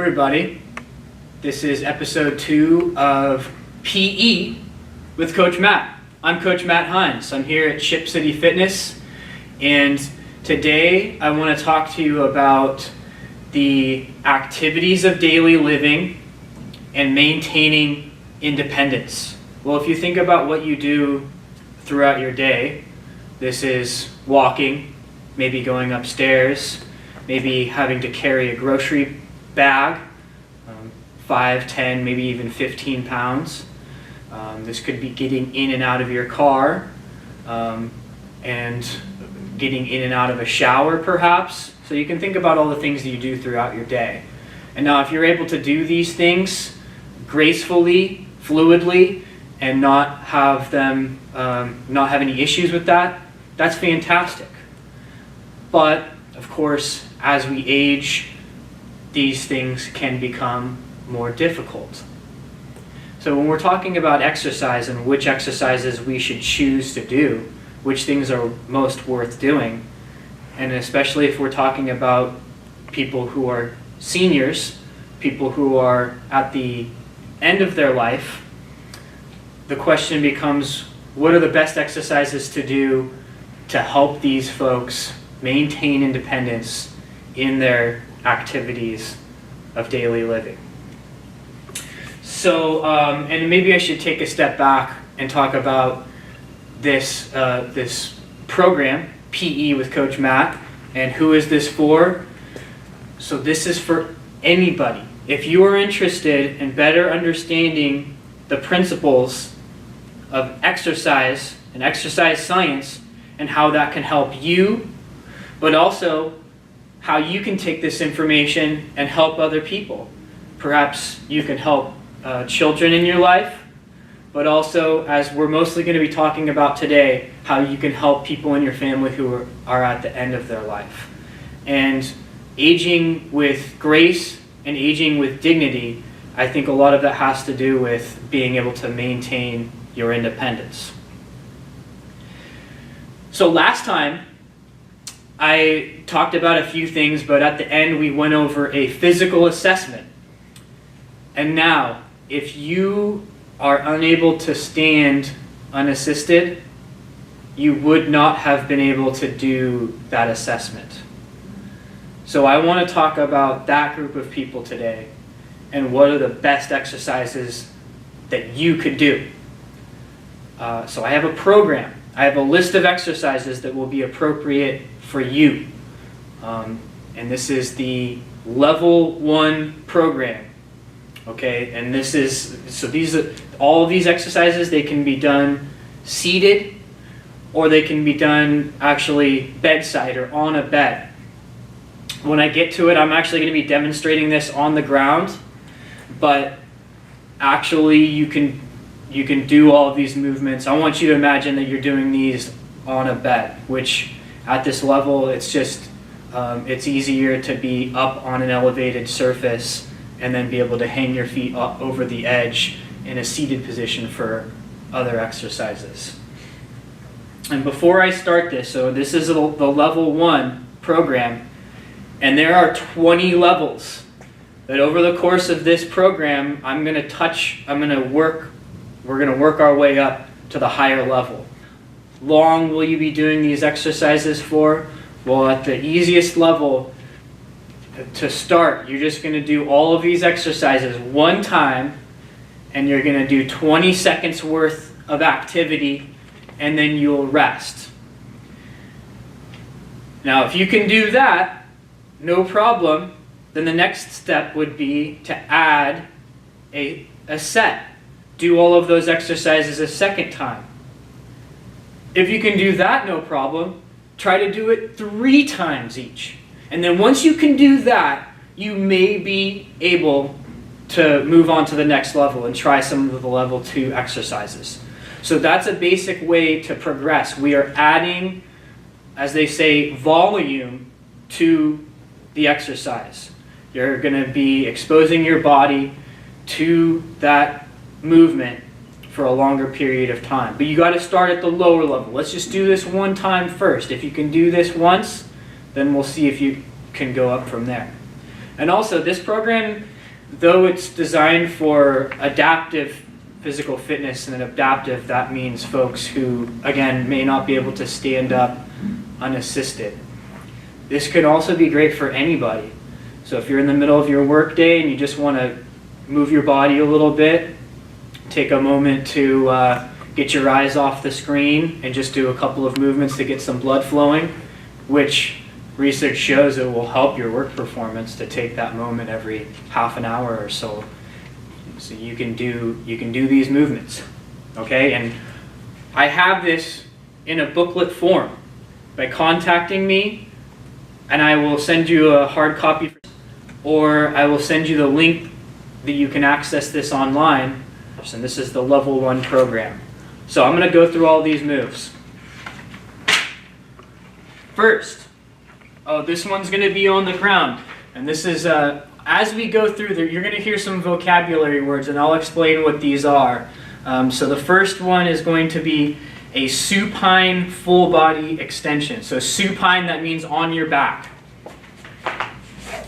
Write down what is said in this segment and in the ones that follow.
everybody. This is episode 2 of PE with Coach Matt. I'm Coach Matt Hines. I'm here at Ship City Fitness, and today I want to talk to you about the activities of daily living and maintaining independence. Well, if you think about what you do throughout your day, this is walking, maybe going upstairs, maybe having to carry a grocery bag, 5, 10, maybe even 15 pounds. This could be getting in and out of your car, and getting in and out of a shower perhaps. So you can think about all the things that you do throughout your day. And now if you're able to do these things gracefully, fluidly, and not have any issues with that, that's fantastic. But of course, as we age, these things can become more difficult. So when we're talking about exercise and which exercises we should choose to do, which things are most worth doing, and especially if we're talking about people who are seniors, people who are at the end of their life, the question becomes, what are the best exercises to do to help these folks maintain independence in their activities of daily living? So, and maybe I should take a step back and talk about this program, PE with Coach Matt, and who is this for? So this is for anybody. If you are interested in better understanding the principles of exercise and exercise science and how that can help you, but also how you can take this information and help other people. Perhaps you can help children in your life, but also, as we're mostly going to be talking about today, how you can help people in your family who are at the end of their life. And aging with grace and aging with dignity, I think a lot of that has to do with being able to maintain your independence. So last time, I talked about a few things, but at the end we went over a physical assessment. And now, if you are unable to stand unassisted, you would not have been able to do that assessment. So I want to talk about that group of people today and what are the best exercises that you could do. So I have a program. I have a list of exercises that will be appropriate for you. And this is the level 1 program. Okay, and all of these exercises, they can be done seated, or they can be done actually bedside or on a bed. When I get to it, I'm actually going to be demonstrating this on the ground, but actually you can do all of these movements. I want you to imagine that you're doing these on a bed, which at this level, it's just it's easier to be up on an elevated surface and then be able to hang your feet up over the edge in a seated position for other exercises. And before I start this, so this is the level 1 program, and there are 20 levels that over the course of this program, we're going to work our way up to the higher level. Long will you be doing these exercises for? Well, at the easiest level, to start, you're just going to do all of these exercises one time, and you're going to do 20 seconds worth of activity, and then you'll rest. Now, if you can do that, no problem, then the next step would be to add a set. Do all of those exercises a second time. If you can do that, no problem, try to do it 3 times each. And then once you can do that, you may be able to move on to the next level and try some of the level 2 exercises. So that's a basic way to progress. We are adding, as they say, volume to the exercise. You're going to be exposing your body to that movement for a longer period of time. But you got to start at the lower level. Let's just do this one time first. If you can do this once, then we'll see if you can go up from there. And also, this program though it's designed for adaptive physical fitness and adaptive, that means folks who, again, may not be able to stand up unassisted. This can also be great for anybody. So if you're in the middle of your workday and you just want to move your body a little bit, take a moment to get your eyes off the screen and just do a couple of movements to get some blood flowing, which research shows it will help your work performance to take that moment every half an hour or so. So you can do these movements, okay? And I have this in a booklet form. By contacting me, and I will send you a hard copy, or I will send you the link that you can access this online. And this is the level 1 program. So I'm going to go through all these moves. First, this one's going to be on the ground, and this is as we go through there, you're going to hear some vocabulary words, and I'll explain what these are. So the first one is going to be a supine full body extension. So supine, that means on your back.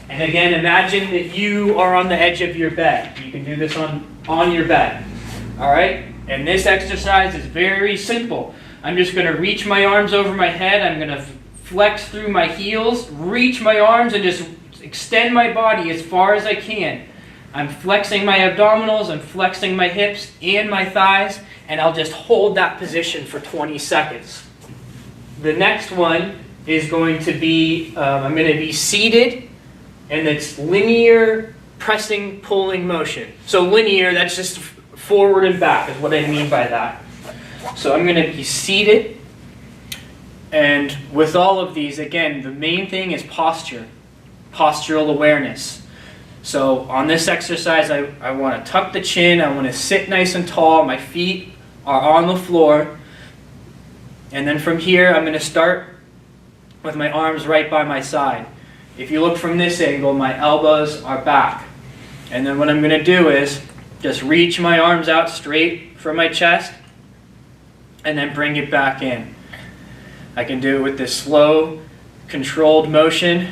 And again, imagine that you are on the edge of your bed. You can do this on your bed. All right? And this exercise is very simple. I'm just going to reach my arms over my head. I'm going to flex through my heels, reach my arms, and just extend my body as far as I can. I'm flexing my abdominals, I'm flexing my hips and my thighs, and I'll just hold that position for 20 seconds. The next one is going to be, I'm going to be seated, and it's linear pressing, pulling motion. So linear, that's just forward and back is what I mean by that. So I'm going to be seated, and with all of these, again, the main thing is posture, postural awareness. So on this exercise, I want to tuck the chin, I want to sit nice and tall, my feet are on the floor, and then from here I'm going to start with my arms right by my side. If you look from this angle, my elbows are back. And then what I'm going to do is just reach my arms out straight from my chest and then bring it back in. I can do it with this slow, controlled motion.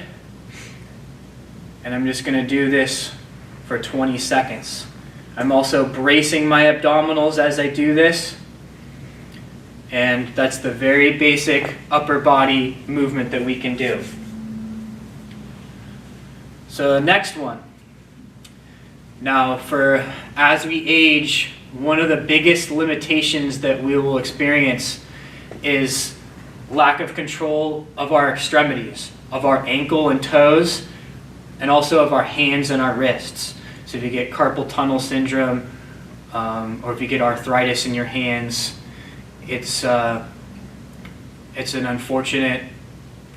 And I'm just going to do this for 20 seconds. I'm also bracing my abdominals as I do this. And that's the very basic upper body movement that we can do. So the next one. Now, as we age, one of the biggest limitations that we will experience is lack of control of our extremities, of our ankle and toes, and also of our hands and our wrists. So if you get carpal tunnel syndrome, or if you get arthritis in your hands, it's an unfortunate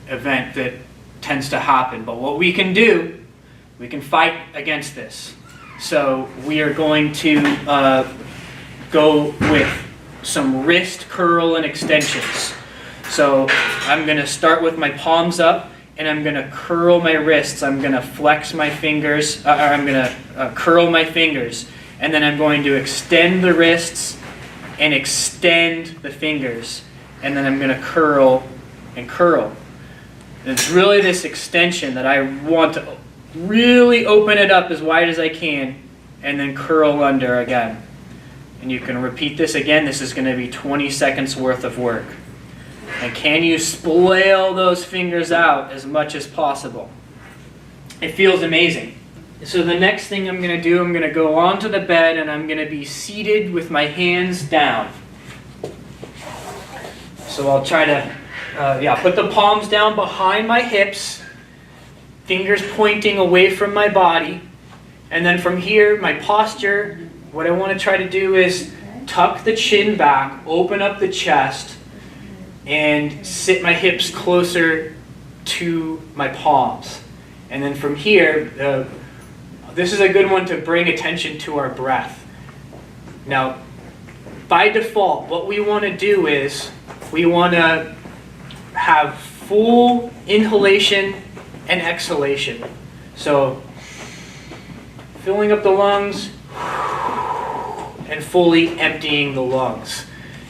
event that tends to happen. But what we can do, we can fight against this. So we are going to go with some wrist curl and extensions. So I'm going to start with my palms up, and I'm going to curl my wrists. I'm going to flex my fingers, I'm going to curl my fingers, and then I'm going to extend the wrists and extend the fingers, and then I'm going to curl and curl. And it's really this extension that I want to really open it up as wide as I can, and then curl under again. And you can repeat this again. This is going to be 20 seconds worth of work. And can you splayel those fingers out as much as possible? It feels amazing. So the next thing I'm going to do, I'm going to go onto the bed and I'm going to be seated with my hands down. So I'll try to put the palms down behind my hips, fingers pointing away from my body. And then from here, my posture, what I want to try to do is tuck the chin back, open up the chest, and sit my hips closer to my palms. And then from here, this is a good one to bring attention to our breath. Now, by default, what we want to do is we want to have full inhalation and exhalation. So, filling up the lungs and fully emptying the lungs.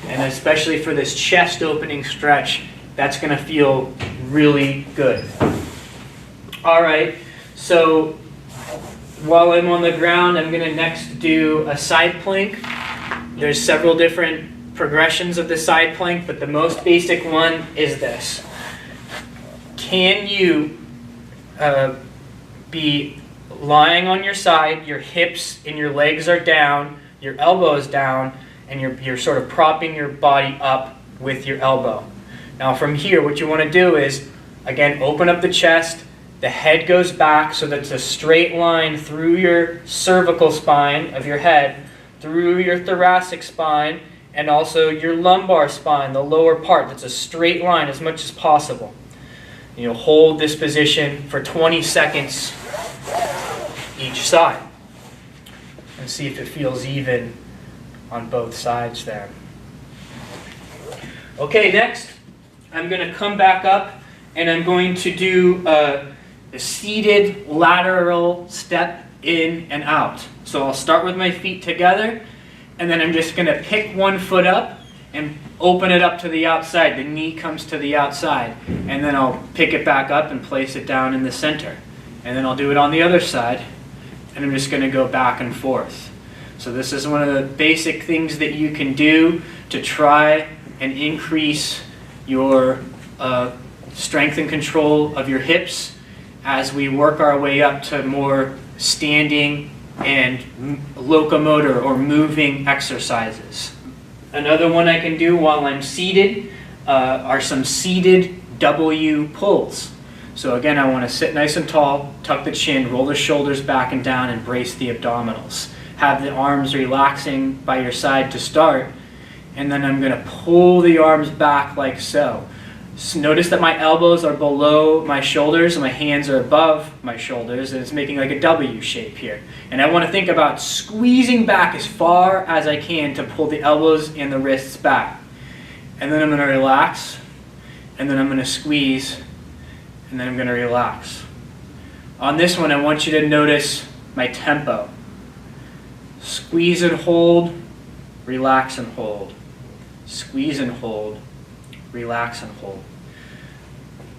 And especially for this chest opening stretch, that's going to feel really good. All right, so while I'm on the ground, I'm going to next do a side plank. There's several different progressions of the side plank, but the most basic one is this. Can you be lying on your side, your hips and your legs are down, your elbow is down, and you're sort of propping your body up with your elbow. Now from here, what you want to do is, again, open up the chest, the head goes back so that it's a straight line through your cervical spine of your head, through your thoracic spine, and also your lumbar spine, the lower part. That's a straight line as much as possible. You'll hold this position for 20 seconds each side. And see if it feels even on both sides there. Okay, next, I'm going to come back up and I'm going to do a seated lateral step in and out. So I'll start with my feet together, and then I'm just going to pick one foot up and open it up to the outside. The knee comes to the outside, and then I'll pick it back up and place it down in the center. And then I'll do it on the other side, and I'm just going to go back and forth. So this is one of the basic things that you can do to try and increase your strength and control of your hips as we work our way up to more standing and locomotor or moving exercises. Another one I can do while I'm seated are some seated W pulls. So again, I want to sit nice and tall, tuck the chin, roll the shoulders back and down, and brace the abdominals. Have the arms relaxing by your side to start, and then I'm going to pull the arms back like so. So notice that my elbows are below my shoulders and my hands are above my shoulders, and it's making like a W shape here. And I want to think about squeezing back as far as I can to pull the elbows and the wrists back. And then I'm going to relax, and then I'm going to squeeze, and then I'm going to relax. On this one, I want you to notice my tempo. Squeeze and hold, relax and hold. Squeeze and hold, relax and hold.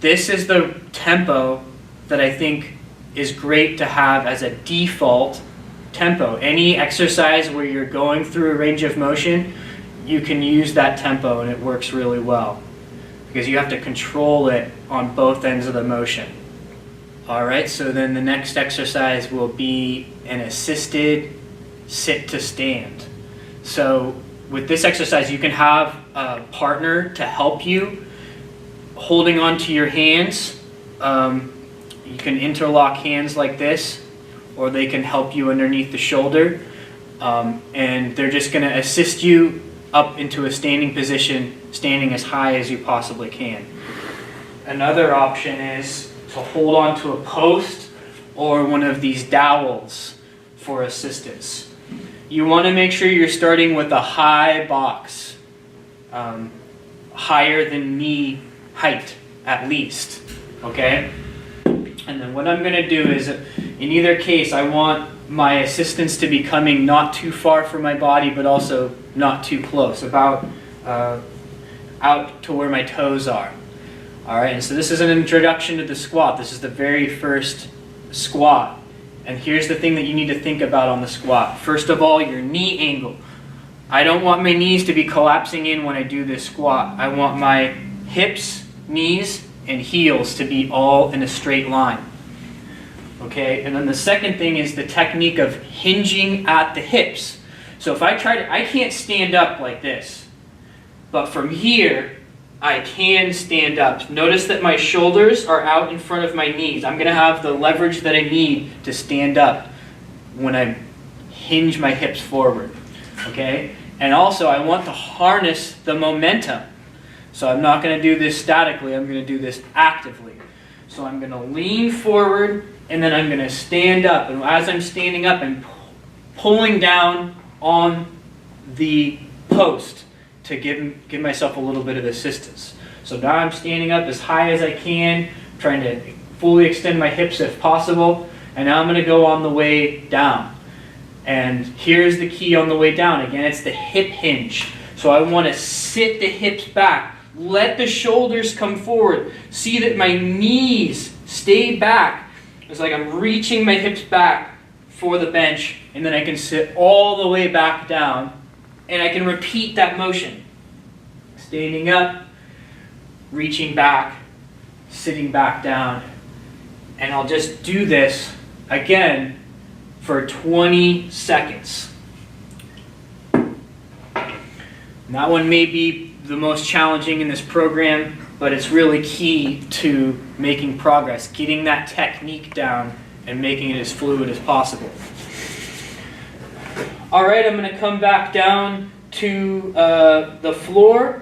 This is the tempo that I think is great to have as a default tempo. Any exercise where you're going through a range of motion, you can use that tempo and it works really well because you have to control it on both ends of the motion. Alright, so then the next exercise will be an assisted sit to stand. So with this exercise, you can have a partner to help you holding onto your hands. You can interlock hands like this, or they can help you underneath the shoulder, and they're just going to assist you up into a standing position, standing as high as you possibly can. Another option is to hold onto a post or one of these dowels for assistance. You want to make sure you're starting with a high box, higher than knee height at least, okay? And then what I'm going to do is, in either case, I want my assistance to be coming not too far from my body, but also not too close, about out to where my toes are. All right, and so this is an introduction to the squat. This is the very first squat. And here's the thing that you need to think about on the squat. First of all, your knee angle. I don't want my knees to be collapsing in when I do this squat. I want my hips, knees, and heels to be all in a straight line. Okay, and then the second thing is the technique of hinging at the hips. So if I can't stand up like this, but from here, I can stand up. Notice that my shoulders are out in front of my knees. I'm going to have the leverage that I need to stand up when I hinge my hips forward. Okay? And also, I want to harness the momentum. So I'm not going to do this statically. I'm going to do this actively. So I'm going to lean forward, and then I'm going to stand up. And as I'm standing up, I'm pulling down on the post to give myself a little bit of assistance. So now I'm standing up as high as I can, trying to fully extend my hips if possible, and now I'm going to go on the way down. And here's the key on the way down. Again, it's the hip hinge. So I want to sit the hips back, let the shoulders come forward, see that my knees stay back. It's like I'm reaching my hips back for the bench, and then I can sit all the way back down, and I can repeat that motion. Standing up, reaching back, sitting back down, and I'll just do this again for 20 seconds. And that one may be the most challenging in this program, but it's really key to making progress, getting that technique down and making it as fluid as possible. All right, I'm going to come back down to the floor,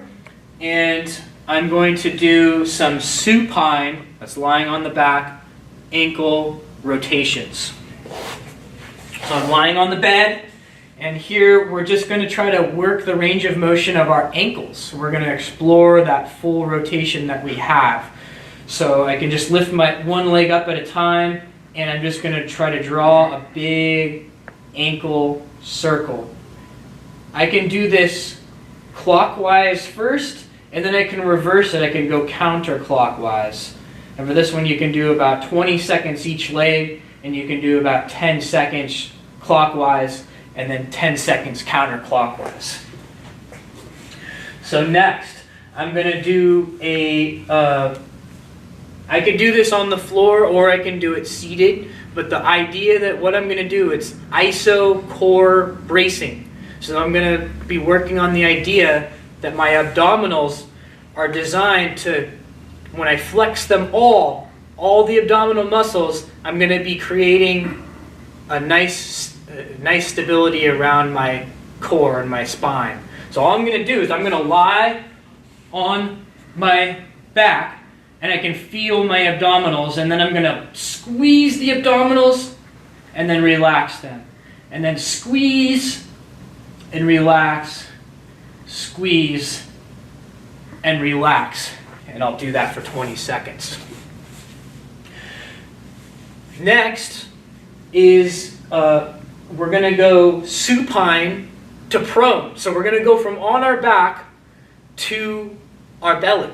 and I'm going to do some supine, that's lying on the back, ankle rotations. So I'm lying on the bed, and here we're just going to try to work the range of motion of our ankles. We're going to explore that full rotation that we have. So I can just lift my one leg up at a time, and I'm just going to try to draw a big ankle circle. I can do this clockwise first, and then I can reverse it. I can go counterclockwise. And for this one, you can do about 20 seconds each leg, and you can do about 10 seconds clockwise, and then 10 seconds counterclockwise. So next, I'm going to do I could do this on the floor, or I can do it seated, but the idea that what I'm going to do, it's iso core bracing. So I'm going to be working on the idea that my abdominals are designed to, when I flex them all the abdominal muscles, I'm going to be creating a nice stability around my core and my spine. So all I'm going to do is I'm going to lie on my back, and I can feel my abdominals, and then I'm going to squeeze the abdominals and then relax them. And then squeeze and relax, squeeze and relax. And I'll do that for 20 seconds. Next is we're going to go supine to prone. So we're going to go from on our back to our belly.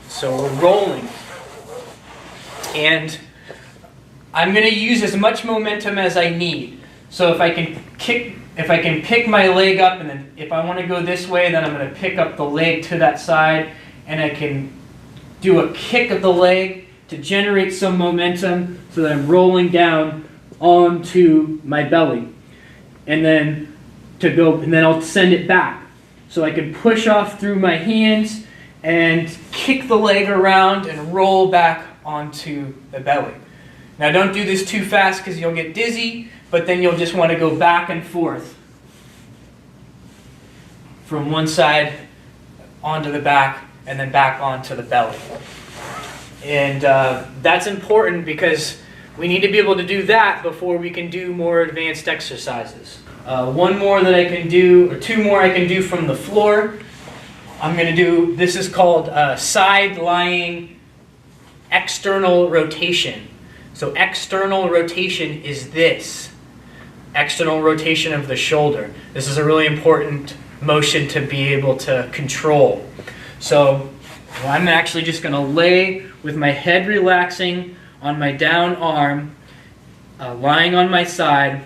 So we're rolling. And I'm going to use as much momentum as I need. So if I can pick my leg up, and then if I want to go this way, then I'm going to pick up the leg to that side, and I can do a kick of the leg to generate some momentum so that I'm rolling down onto my belly. And then I'll send it back. So I can push off through my hands and kick the leg around and roll back onto the belly. Now don't do this too fast because you'll get dizzy, but then you'll just want to go back and forth from one side onto the back and then back onto the belly. And that's important because we need to be able to do that before we can do more advanced exercises. One more that I can do, or two more I can do from the floor. I'm going to do, this is called side lying external rotation. So external rotation is this. External rotation of the shoulder. This is a really important motion to be able to control. So I'm actually just going to lay with my head relaxing on my down arm, lying on my side.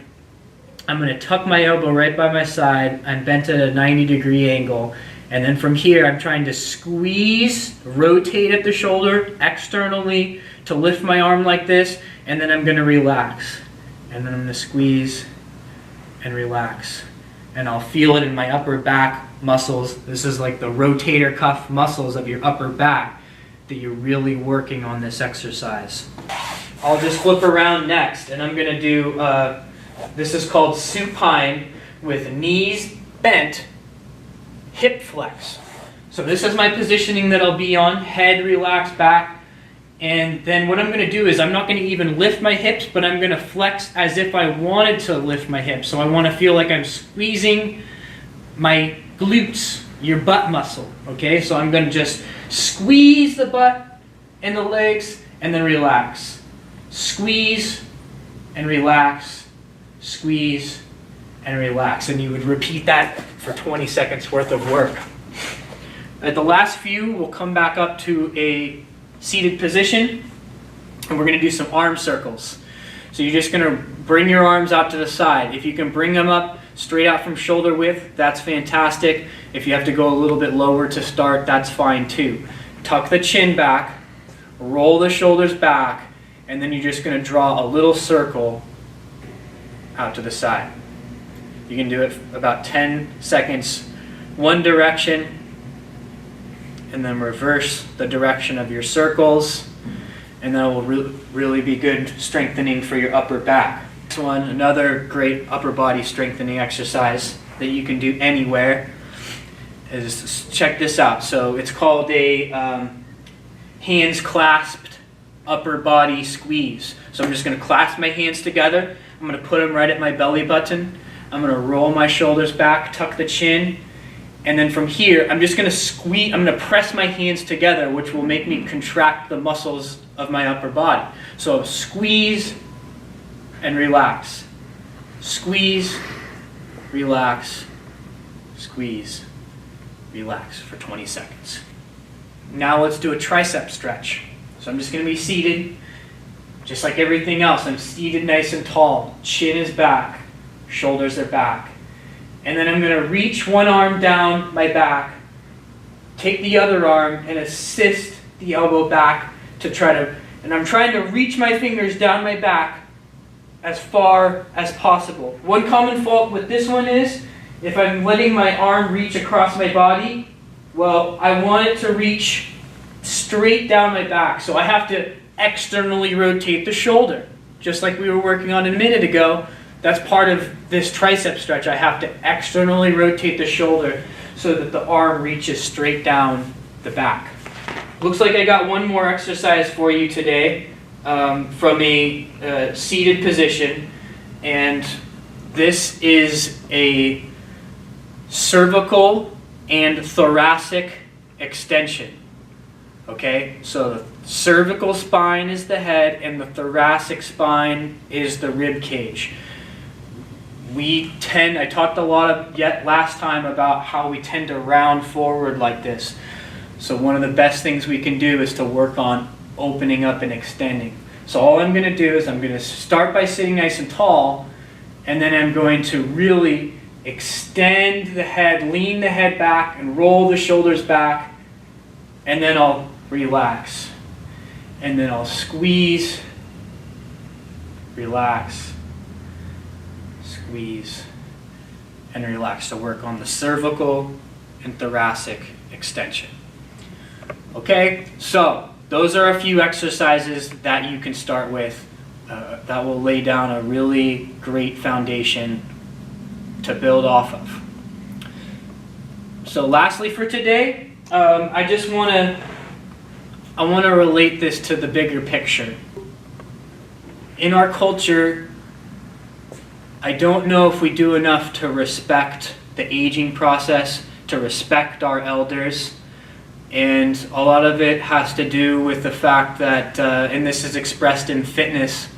I'm going to tuck my elbow right by my side. I'm bent at a 90-degree angle. And then from here, I'm trying to squeeze, rotate at the shoulder externally to lift my arm like this. And then I'm going to relax. And then I'm going to squeeze and relax. And I'll feel it in my upper back muscles. This is like the rotator cuff muscles of your upper back that you're really working on this exercise. I'll just flip around next, and I'm going to do, this is called supine with knees bent, hip flex. So this is my positioning that I'll be on, head relaxed back. And then what I'm going to do is I'm not going to even lift my hips, but I'm going to flex as if I wanted to lift my hips. So I want to feel like I'm squeezing my glutes, your butt muscle. Okay, so I'm going to just squeeze the butt and the legs and then relax. Squeeze and relax, squeeze and relax. And you would repeat that for 20 seconds worth of work. At the last few, we'll come back up to a seated position, and we're going to do some arm circles. So you're just going to bring your arms out to the side. If you can bring them up straight out from shoulder width, that's fantastic. If you have to go a little bit lower to start, that's fine too. Tuck the chin back, roll the shoulders back, and then you're just going to draw a little circle out to the side. You can do it about 10 seconds one direction, and then reverse the direction of your circles, and that will really be good strengthening for your upper back. Next one, another great upper body strengthening exercise that you can do anywhere is, check this out. So it's called a hands clasped upper body squeeze. So I'm just going to clasp my hands together. I'm going to put them right at my belly button. I'm going to roll my shoulders back, tuck the chin, and then from here, I'm just going to squeeze, I'm going to press my hands together, which will make me contract the muscles of my upper body. So squeeze and relax. Squeeze, relax, squeeze, relax for 20 seconds. Now let's do a tricep stretch. So I'm just going to be seated, just like everything else. I'm seated nice and tall. Chin is back, shoulders are back. And then I'm going to reach one arm down my back, take the other arm and assist the elbow back to try to, and I'm trying to reach my fingers down my back as far as possible. One common fault with this one is, if I'm letting my arm reach across my body, well, I want it to reach straight down my back. So I have to externally rotate the shoulder. Just like we were working on a minute ago, that's part of this tricep stretch. I have to externally rotate the shoulder so that the arm reaches straight down the back. Looks like I got one more exercise for you today from a seated position. And this is a cervical and thoracic extension. Okay, so the cervical spine is the head and the thoracic spine is the rib cage. I talked a lot last time about how we tend to round forward like this. So one of the best things we can do is to work on opening up and extending. So all I'm going to do is I'm going to start by sitting nice and tall, and then I'm going to really extend the head, lean the head back, and roll the shoulders back, and then I'll relax. And then I'll squeeze, relax, squeeze, and relax to work on the cervical and thoracic extension. Okay, so those are a few exercises that you can start with that will lay down a really great foundation to build off of. So lastly for today, I want to relate this to the bigger picture. In our culture, I don't know if we do enough to respect the aging process, to respect our elders, and a lot of it has to do with the fact that, and this is expressed in fitness,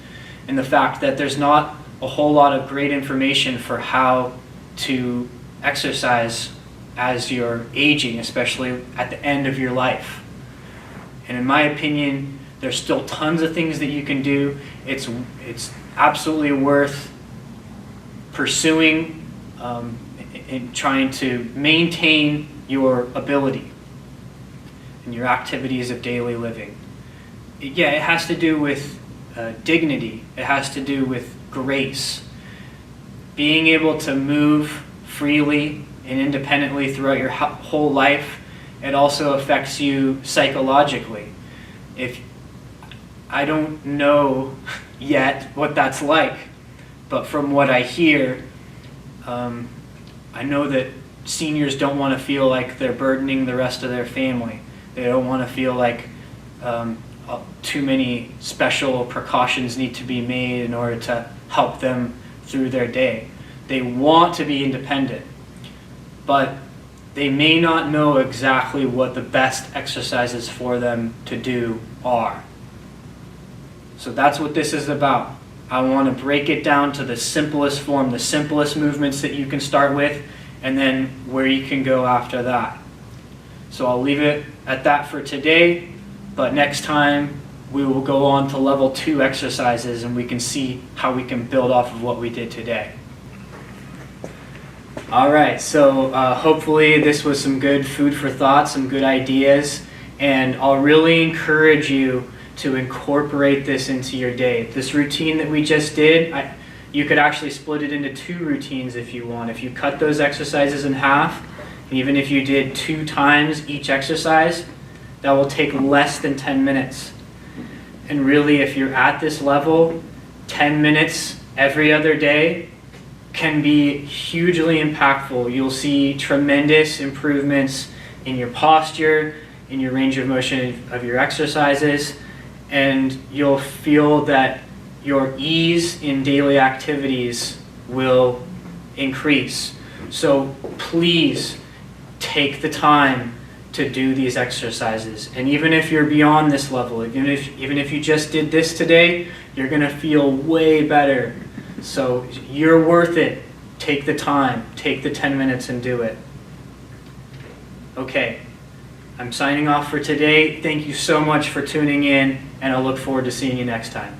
and the fact that there's not a whole lot of great information for how to exercise as you're aging, especially at the end of your life. And in my opinion, there's still tons of things that you can do. It's absolutely worth pursuing and trying to maintain your ability and your activities of daily living. Yeah, it has to do with dignity. It has to do with grace. Being able to move freely and independently throughout your whole life. It also affects you psychologically. If I don't know yet what that's like, but from what I hear, I know that seniors don't want to feel like they're burdening the rest of their family. They don't want to feel like too many special precautions need to be made in order to help them through their day. They want to be independent, but they may not know exactly what the best exercises for them to do are. So that's what this is about. I want to break it down to the simplest form, the simplest movements that you can start with, and then where you can go after that. So I'll leave it at that for today, but next time we will go on to level 2 exercises, and we can see how we can build off of what we did today. All right, so hopefully this was some good food for thought, some good ideas, and I'll really encourage you to incorporate this into your day. This routine that we just did, you could actually split it into 2 routines if you want. If you cut those exercises in half, and even if you did 2 times each exercise, that will take less than 10 minutes. And really, if you're at this level, 10 minutes every other day can be hugely impactful. You'll see tremendous improvements in your posture, in your range of motion of your exercises, and you'll feel that your ease in daily activities will increase. So please take the time to do these exercises. And even if you're beyond this level, even if you just did this today, you're going to feel way better. So you're worth it. Take the time. Take the 10 minutes and do it. Okay. I'm signing off for today. Thank you so much for tuning in, and I look forward to seeing you next time.